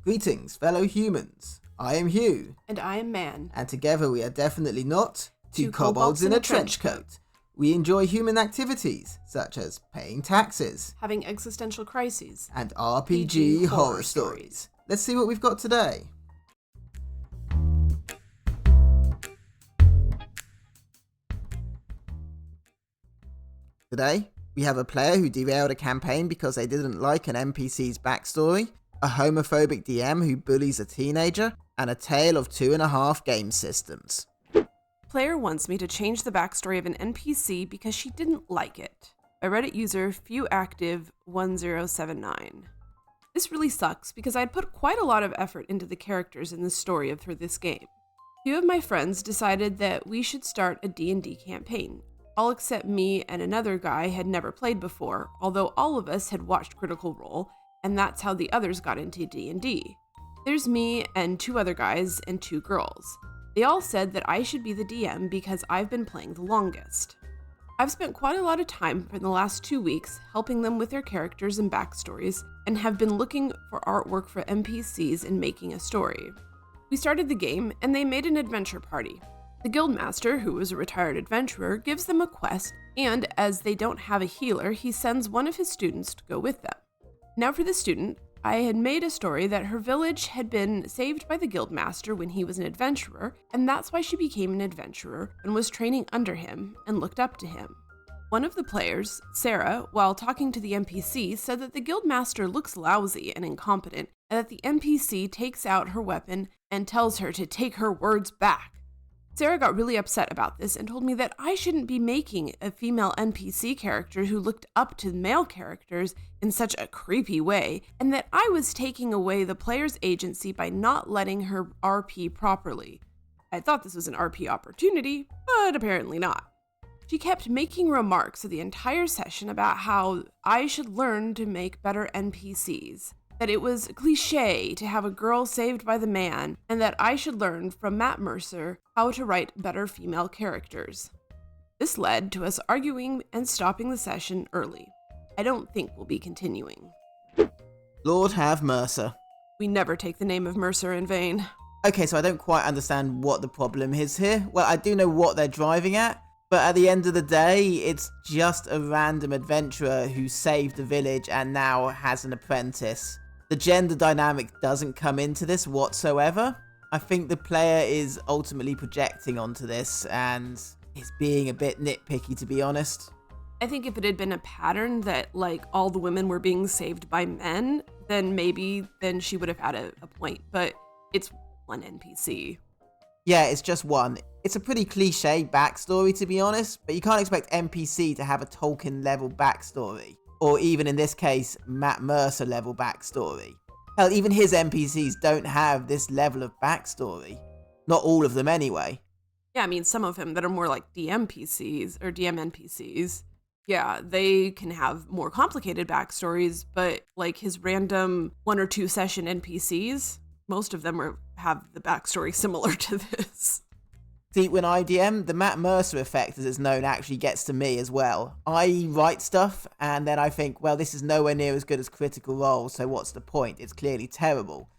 Greetings, fellow humans. I am Hugh. And I am Man. And together we are definitely not Two kobolds in a trench coat. We enjoy human activities, such as paying taxes, having existential crises, and RPG horror stories. Let's see what we've got today. Today, we have a player who derailed a campaign because they didn't like an NPC's backstory, a homophobic DM who bullies a teenager, and a tale of 2.5 game systems. Player wants me to change the backstory of an NPC because she didn't like it. By Reddit user FewActive1079. This really sucks because I'd put quite a lot of effort into the characters in the story for this game. Few of my friends decided that we should start a D&D campaign. All except me and another guy had never played before, although all of us had watched Critical Role, and that's how the others got into D&D. There's me and 2 other guys and 2 girls. They all said that I should be the DM because I've been playing the longest. I've spent quite a lot of time for the last 2 weeks helping them with their characters and backstories, and have been looking for artwork for NPCs and making a story. We started the game, and they made an adventure party. The guildmaster, who is a retired adventurer, gives them a quest, and as they don't have a healer, he sends one of his students to go with them. Now for the student, I had made a story that her village had been saved by the guildmaster when he was an adventurer, and that's why she became an adventurer and was training under him and looked up to him. One of the players, Sarah, while talking to the NPC, said that the guildmaster looks lousy and incompetent, and that the NPC takes out her weapon and tells her to take her words back. Sarah got really upset about this and told me that I shouldn't be making a female NPC character who looked up to male characters in such a creepy way, and that I was taking away the player's agency by not letting her RP properly. I thought this was an RP opportunity, but apparently not. She kept making remarks the entire session about how I should learn to make better NPCs, that it was cliche to have a girl saved by the man, and that I should learn from Matt Mercer how to write better female characters. This led to us arguing and stopping the session early. I don't think we'll be continuing. Lord have Mercer. We never take the name of Mercer in vain. Okay, so I don't quite understand what the problem is here. Well, I do know what they're driving at, but at the end of the day, it's just a random adventurer who saved the village and now has an apprentice. The gender dynamic doesn't come into this whatsoever. I think the player is ultimately projecting onto this and is being a bit nitpicky, to be honest. I think if it had been a pattern that, like, all the women were being saved by men, then she would have had a point, but it's one NPC. Yeah, it's just one. It's a pretty cliche backstory, to be honest, but you can't expect NPC to have a Tolkien-level backstory. Or even in this case, Matt Mercer level backstory. Hell, even his NPCs don't have this level of backstory. Not all of them anyway. Yeah, I mean, some of them that are more like DM NPCs, yeah, they can have more complicated backstories, but like his random 1 or 2 session NPCs, most of them have the backstory similar to this. See, when I DM, the Matt Mercer effect, as it's known, actually gets to me as well. I write stuff, and then I think, well, this is nowhere near as good as Critical Role, so what's the point? It's clearly terrible.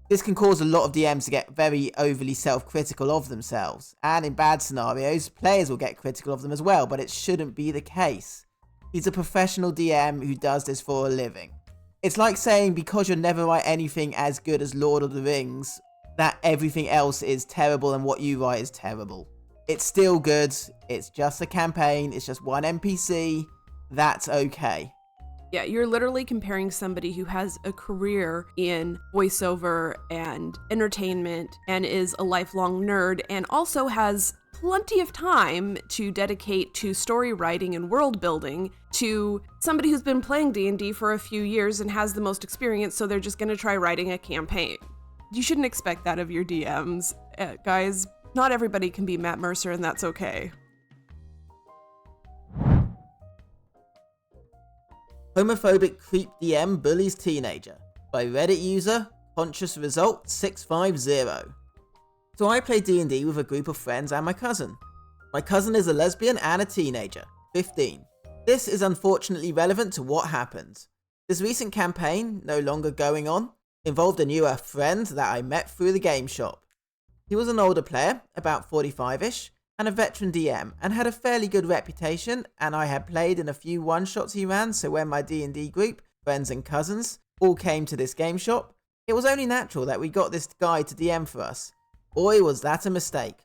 This can cause a lot of DMs to get very overly self-critical of themselves, and in bad scenarios, players will get critical of them as well, but it shouldn't be the case. He's a professional DM who does this for a living. It's like saying because you'll never write anything as good as Lord of the Rings, that everything else is terrible and what you write is terrible. It's still good, it's just a campaign, it's just one NPC, that's okay. Yeah, you're literally comparing somebody who has a career in voiceover and entertainment and is a lifelong nerd and also has plenty of time to dedicate to story writing and world building to somebody who's been playing D&D for a few years and has the most experience, so they're just going to try writing a campaign. You shouldn't expect that of your DMs. Guys, not everybody can be Matt Mercer, and that's okay. Homophobic creep DM bullies teenager by Reddit user Conscious Result 650. So I play D&D with a group of friends and my cousin. My cousin is a lesbian and a teenager, 15. This is unfortunately relevant to what happened. This recent campaign, no longer going on, Involved a newer friend that I met through the game shop. He was an older player, about 45ish, and a veteran DM, and had a fairly good reputation, and I had played in a few one-shots he ran, so when my D&D group, friends and cousins, all came to this game shop, it was only natural that we got this guy to DM for us. Boy, was that a mistake.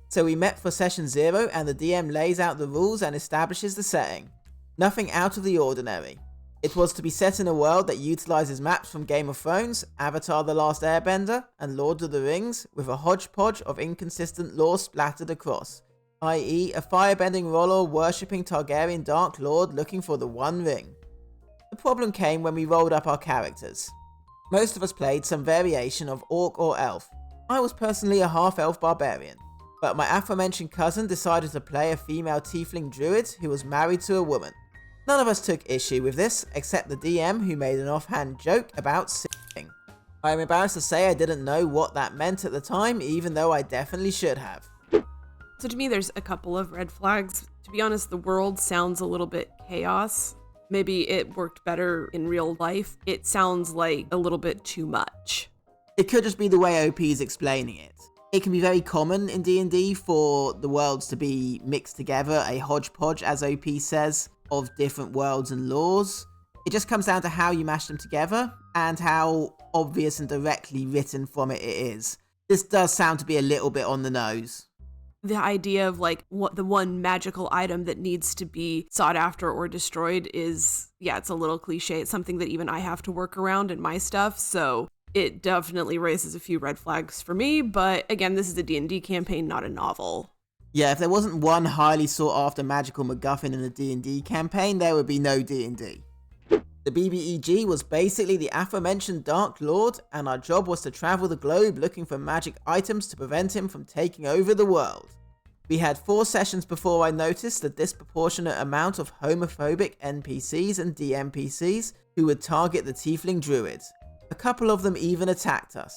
So we met for session 0, and the DM lays out the rules and establishes the setting. Nothing out of the ordinary. It was to be set in a world that utilises maps from Game of Thrones, Avatar The Last Airbender, and Lord of the Rings, with a hodgepodge of inconsistent lore splattered across, i.e. a firebending roller worshipping Targaryen Dark Lord looking for the One Ring. The problem came when we rolled up our characters. Most of us played some variation of Orc or Elf. I was personally a half-elf barbarian, but my aforementioned cousin decided to play a female tiefling druid who was married to a woman. None of us took issue with this, except the DM who made an offhand joke about singing. I am embarrassed to say I didn't know what that meant at the time, even though I definitely should have. So to me, there's a couple of red flags. To be honest, the world sounds a little bit chaos. Maybe it worked better in real life. It sounds like a little bit too much. It could just be the way OP is explaining it. It can be very common in D&D for the worlds to be mixed together, a hodgepodge, as OP says, of different worlds and laws. It just comes down to how you mash them together and how obvious and directly written from it is. This does sound to be a little bit on the nose. The idea of like what the one magical item that needs to be sought after or destroyed is, yeah, it's a little cliche. It's something that even I have to work around in my stuff. So it definitely raises a few red flags for me. But again, this is a D&D campaign, not a novel. Yeah, if there wasn't one highly sought after magical MacGuffin in a D&D campaign, there would be no D&D. The BBEG was basically the aforementioned Dark Lord, and our job was to travel the globe looking for magic items to prevent him from taking over the world. We had 4 sessions before I noticed the disproportionate amount of homophobic NPCs and DMPCs who would target the Tiefling Druid. A couple of them even attacked us.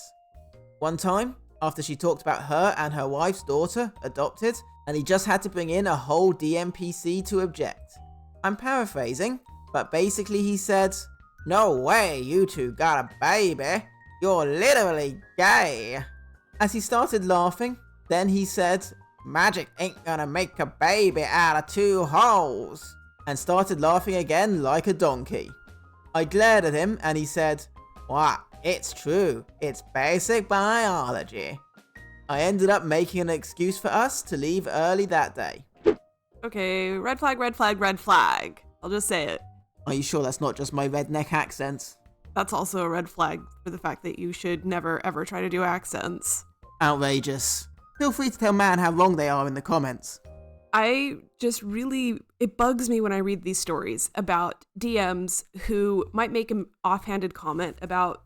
One time, after she talked about her and her wife's daughter, adopted, and he just had to bring in a whole DMPC to object. I'm paraphrasing, but basically he said, "No way you two got a baby, you're literally gay." As he started laughing, then he said, "Magic ain't gonna make a baby out of 2 holes," and started laughing again like a donkey. I glared at him and he said, "What? It's true. It's basic biology." I ended up making an excuse for us to leave early that day. Okay, red flag, red flag, red flag. I'll just say it. Are you sure that's not just my redneck accents? That's also a red flag for the fact that you should never ever try to do accents. Outrageous. Feel free to tell Man how wrong they are in the comments. It bugs me when I read these stories about DMs who might make an offhanded comment about,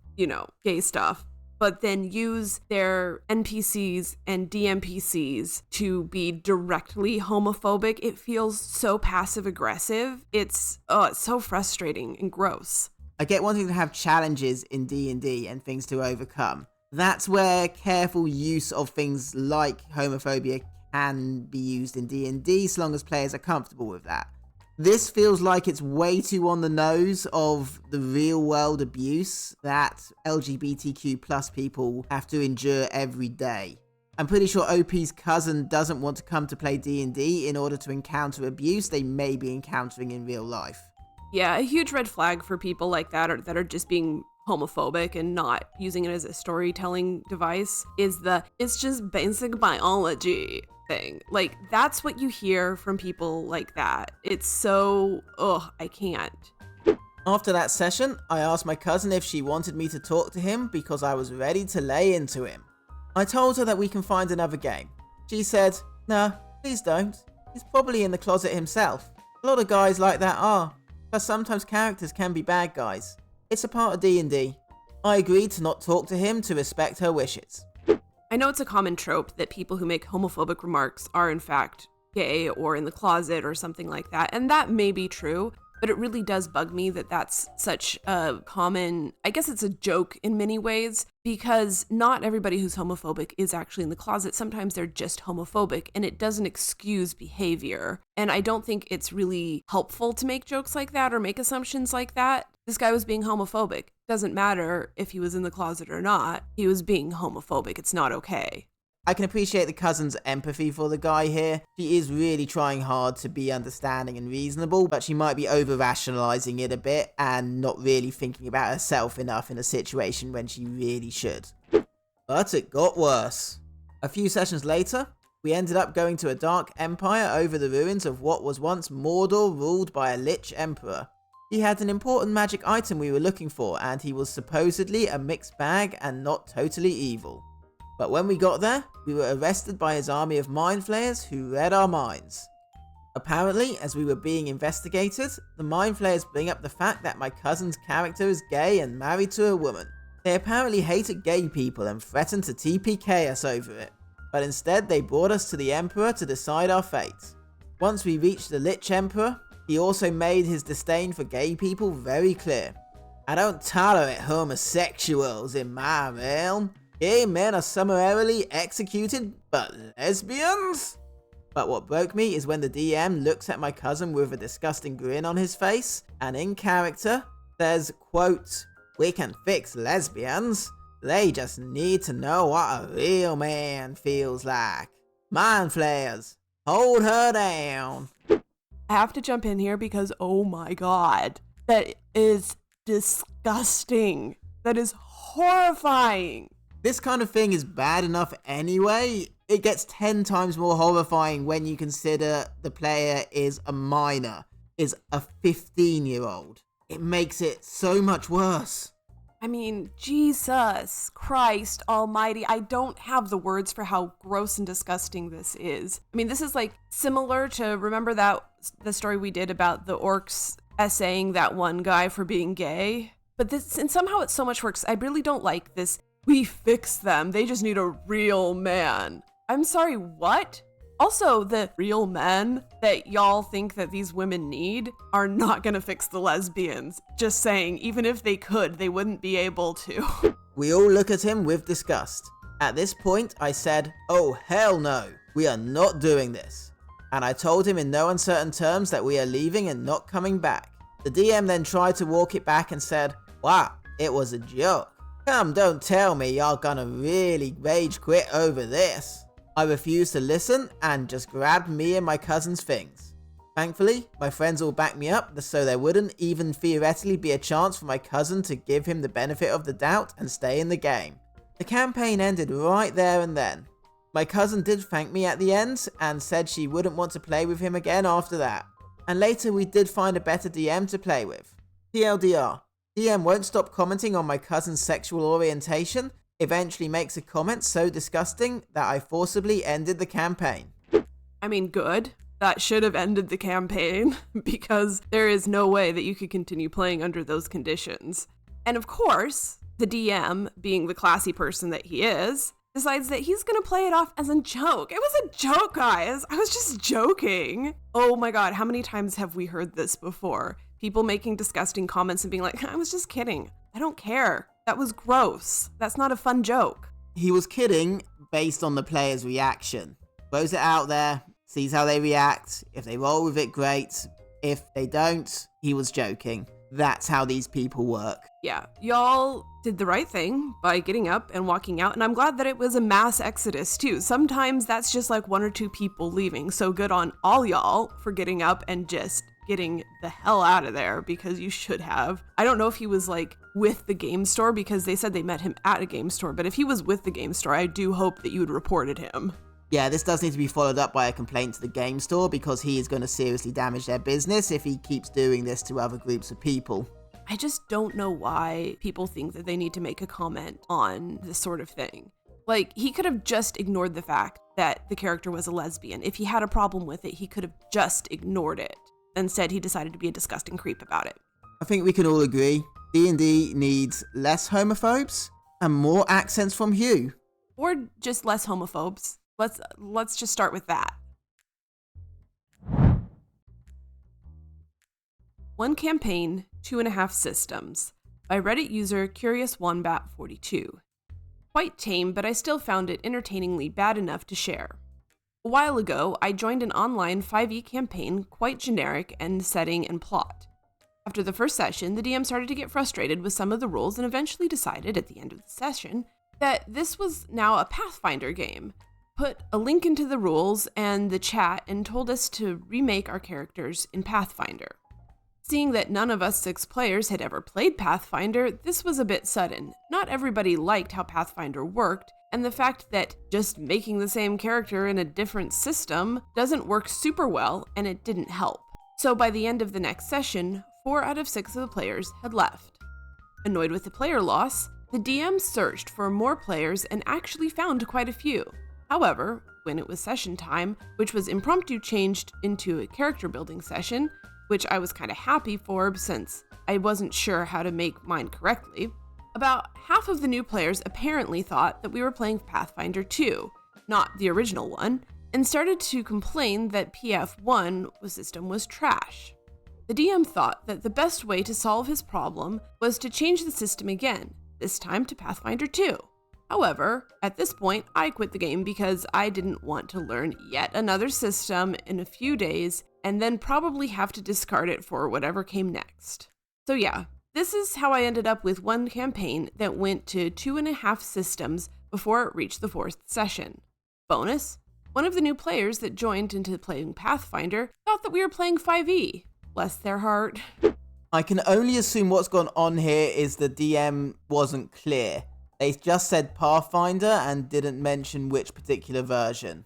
gay stuff, but then use their NPCs and DMPCs to be directly homophobic. It feels so passive aggressive. It's so frustrating and gross. I get wanting to have challenges in D&D and things to overcome. That's where careful use of things like homophobia can be used in D&D, so long as players are comfortable with that. This feels like it's way too on the nose of the real world abuse that LGBTQ plus people have to endure every day. I'm pretty sure OP's cousin doesn't want to come to play D&D in order to encounter abuse they may be encountering in real life. Yeah, a huge red flag for people like that are just being homophobic and not using it as a storytelling device is it's just basic biology thing. Like, that's what you hear from people like that. It's so, I can't. After that session, I asked my cousin if she wanted me to talk to him because I was ready to lay into him. I told her that we can find another game. She said, "Nah, please don't. He's probably in the closet himself. A lot of guys like that are. But sometimes characters can be bad guys. It's a part of D&D. I agreed to not talk to him to respect her wishes. I know it's a common trope that people who make homophobic remarks are in fact gay or in the closet or something like that, and that may be true, But it really does bug me that that's such a common, I guess it's a joke in many ways, because not everybody who's homophobic is actually in the closet. Sometimes they're just homophobic, and it doesn't excuse behavior. And I don't think it's really helpful to make jokes like that or make assumptions like that. This guy was being homophobic. Doesn't matter if he was in the closet or not. He was being homophobic. It's not okay. I can appreciate the cousin's empathy for the guy here. She is really trying hard to be understanding and reasonable, but she might be over-rationalizing it a bit and not really thinking about herself enough in a situation when she really should. But it got worse. A few sessions later, we ended up going to a dark empire over the ruins of what was once Mordor, ruled by a Lich Emperor. He had an important magic item we were looking for, and he was supposedly a mixed bag and not totally evil. But when we got there, we were arrested by his army of mind flayers who read our minds. Apparently, as we were being investigated, the mind flayers bring up the fact that my cousin's character is gay and married to a woman. They apparently hated gay people and threatened to TPK us over it, but instead they brought us to the Emperor to decide our fate. Once we reached the Lich Emperor, he also made his disdain for gay people very clear. I don't tolerate homosexuals in my realm. Gay men are summarily executed, but lesbians? But what broke me is when the DM looks at my cousin with a disgusting grin on his face, and in character says, quote, "We can fix lesbians. They just need to know what a real man feels like. Mind flayers, hold her down." I have to jump in here because, oh my god, that is disgusting. That is horrifying. This kind of thing is bad enough anyway. It gets 10 times more horrifying when you consider the player is a minor, is a 15-year-old. It makes it so much worse. I mean, Jesus Christ almighty. I don't have the words for how gross and disgusting this is. I mean, this is like similar to, remember the story we did about the orcs essaying that one guy for being gay? But this, and somehow it's so much worse. I really don't like this. We fix them. They just need a real man. I'm sorry, what? Also, the real men that y'all think that these women need are not gonna fix the lesbians. Just saying, even if they could, they wouldn't be able to. We all look at him with disgust. At this point, I said, "Oh hell no, we are not doing this." And I told him in no uncertain terms that we are leaving and not coming back. The DM then tried to walk it back and said, "Wow, it was a joke. Come, don't tell me y'all gonna really rage quit over this." I refused to listen and just grabbed me and my cousin's things. Thankfully, my friends all backed me up so there wouldn't even theoretically be a chance for my cousin to give him the benefit of the doubt and stay in the game. The campaign ended right there and then. My cousin did thank me at the end and said she wouldn't want to play with him again after that. And later we did find a better DM to play with. TLDR. DM won't stop commenting on my cousin's sexual orientation, eventually makes a comment so disgusting that I forcibly ended the campaign. I mean, good. That should have ended the campaign because there is no way that you could continue playing under those conditions. And of course, the DM, being the classy person that he is, decides that he's gonna play it off as a joke. It was a joke, guys. I was just joking. Oh my god, how many times have we heard this before? People making disgusting comments and being like, "I was just kidding. I don't care. That was gross. That's not a fun joke." He was kidding based on the player's reaction. Throws it out there, sees how they react. If they roll with it, great. If they don't, he was joking. That's how these people work. Yeah, y'all did the right thing by getting up and walking out, and I'm glad that it was a mass exodus too. Sometimes that's just like one or two people leaving, so good on all y'all for getting up and just getting the hell out of there, because you should have. I don't know if he was like with the game store, because they said they met him at a game store, but if he was with the game store, I do hope that you had reported him. Yeah, this does need to be followed up by a complaint to the game store, because he is going to seriously damage their business if he keeps doing this to other groups of people. I just don't know why people think that they need to make a comment on this sort of thing. Like, he could have just ignored the fact that the character was a lesbian. If he had a problem with it, he could have just ignored it. Instead, he decided to be a disgusting creep about it. I think we can all agree, D&D needs less homophobes and more accents from Hugh. Or just less homophobes. Let's just start with that. One Campaign, 2.5 Systems by Reddit user CuriousWombat42. Quite tame, but I still found it entertainingly bad enough to share. A while ago, I joined an online 5e campaign quite generic in setting and plot. After the first session, the DM started to get frustrated with some of the rules and eventually decided at the end of the session that this was now a Pathfinder game. Put a link into the rules and the chat and told us to remake our characters in Pathfinder. Seeing that none of us 6 players had ever played Pathfinder, this was a bit sudden. Not everybody liked how Pathfinder worked, and the fact that just making the same character in a different system doesn't work super well, and it didn't help. So by the end of the next session, 4 out of 6 of the players had left. Annoyed with the player loss, the DM searched for more players and actually found quite a few. However, when it was session time, which was impromptu changed into a character building session, which I was kind of happy for since I wasn't sure how to make mine correctly, about half of the new players apparently thought that we were playing Pathfinder 2, not the original one, and started to complain that PF1 system was trash. The DM thought that the best way to solve his problem was to change the system again, this time to Pathfinder 2. However, at this point, I quit the game because I didn't want to learn yet another system in a few days and then probably have to discard it for whatever came next. So yeah, this is how I ended up with one campaign that went to 2.5 systems before it reached the 4th session. Bonus, one of the new players that joined into playing Pathfinder thought that we were playing 5e. Bless their heart. I can only assume what's gone on here is the DM wasn't clear. They just said Pathfinder and didn't mention which particular version.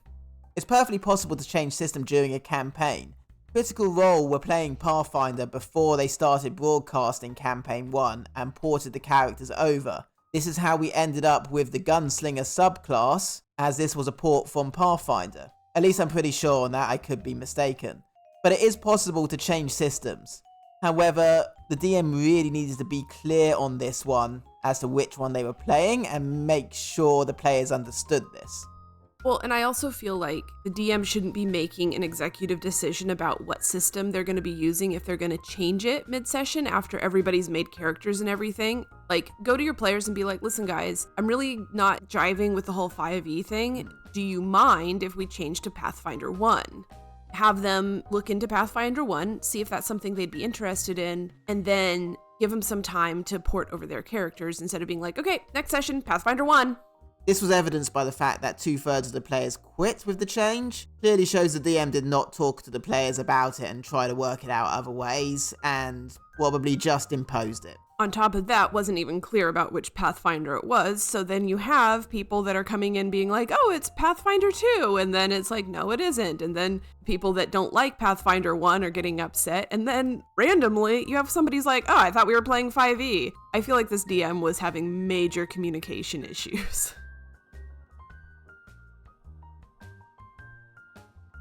It's perfectly possible to change system during a campaign. Critical Role were playing Pathfinder before they started broadcasting Campaign 1 and ported the characters over. This is how we ended up with the Gunslinger subclass, as this was a port from Pathfinder. At least I'm pretty sure on that, I could be mistaken. But it is possible to change systems. However, the DM really needed to be clear on this one as to which one they were playing and make sure the players understood this. Well, and I also feel like the DM shouldn't be making an executive decision about what system they're going to be using if they're going to change it mid-session after everybody's made characters and everything. Like, go to your players and be like, listen guys, I'm really not jiving with the whole 5e thing. Do you mind if we change to Pathfinder 1? Have them look into Pathfinder 1, see if that's something they'd be interested in, and then give them some time to port over their characters instead of being like, okay, next session, Pathfinder 1. This was evidenced by the fact that 2/3 of the players quit with the change. Clearly shows the DM did not talk to the players about it and try to work it out other ways, and probably just imposed it. On top of that, wasn't even clear about which Pathfinder it was, so then you have people that are coming in being like, oh, it's Pathfinder 2, and then it's like, no, it isn't, and then people that don't like Pathfinder 1 are getting upset, and then randomly, you have somebody's like, oh, I thought we were playing 5e. I feel like this DM was having major communication issues.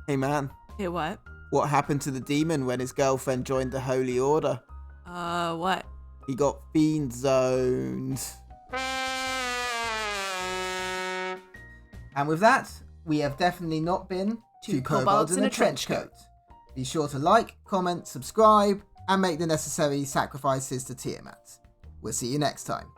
Hey man. Hey, what? What happened to the demon when his girlfriend joined the Holy Order? What? He got fiend zoned. And with that, we have definitely not been Two kobolds in a trench coat. Be sure to like, comment, subscribe, and make the necessary sacrifices to Tiamat. We'll see you next time.